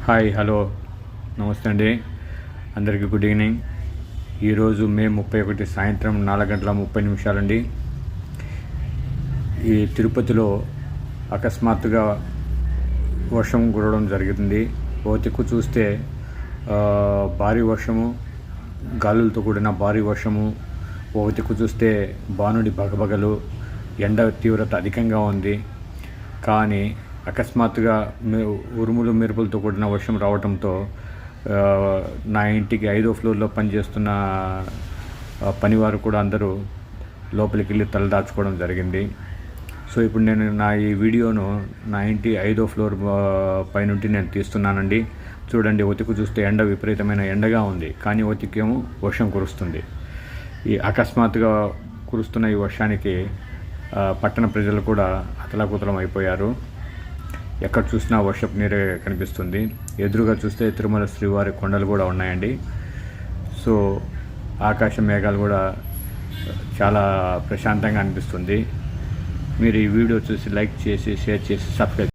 Hi hello నమస్తే అండి. అందరికీ గుడ్ ఈవినింగ్. ఈరోజు మే 31 సాయంత్రం 4:30 ఈ తిరుపతిలో అకస్మాత్తుగా వర్షం కురవడం జరిగింది. ఓ దిక్కు చూస్తే భారీ వర్షము, గాలులతో కూడిన భారీ వర్షము, ఓ దిక్కు చూస్తే బానుడి బగబగలు, ఎండ తీవ్రత అధికంగా ఉంది. కానీ అకస్మాత్తుగా ఉరుములు మెరుపులతో కూడిన వర్షం రావడంతో నా ఇంటికి 5వ ఫ్లోర్లో పనిచేస్తున్న పనివారు కూడా అందరూ లోపలికి వెళ్ళి తలదాచుకోవడం జరిగింది. సో ఇప్పుడు నేను ఈ వీడియోను నా ఇంటి 5వ ఫ్లోర్ పైనుండి నేను తీస్తున్నానండి. చూడండి, ఒతికు చూస్తే ఎండ విపరీతమైన ఎండగా ఉంది, కానీ ఒతికేమో వర్షం కురుస్తుంది. ఈ అకస్మాత్తుగా కురుస్తున్న ఈ వర్షానికి పట్టణ ప్రజలు కూడా అతలాకుతలం అయిపోయారు. ఎక్కడ చూసినా వర్షపు నీరే కనిపిస్తుంది. ఎదురుగా చూస్తే తిరుమల శ్రీవారి కొండలు కూడా ఉన్నాయండి. సో ఆకాశ మేఘాలు కూడా చాలా ప్రశాంతంగా అనిపిస్తుంది. మీరు ఈ వీడియో చూసి లైక్ చేసి, షేర్ చేసి, సబ్స్క్రైబ్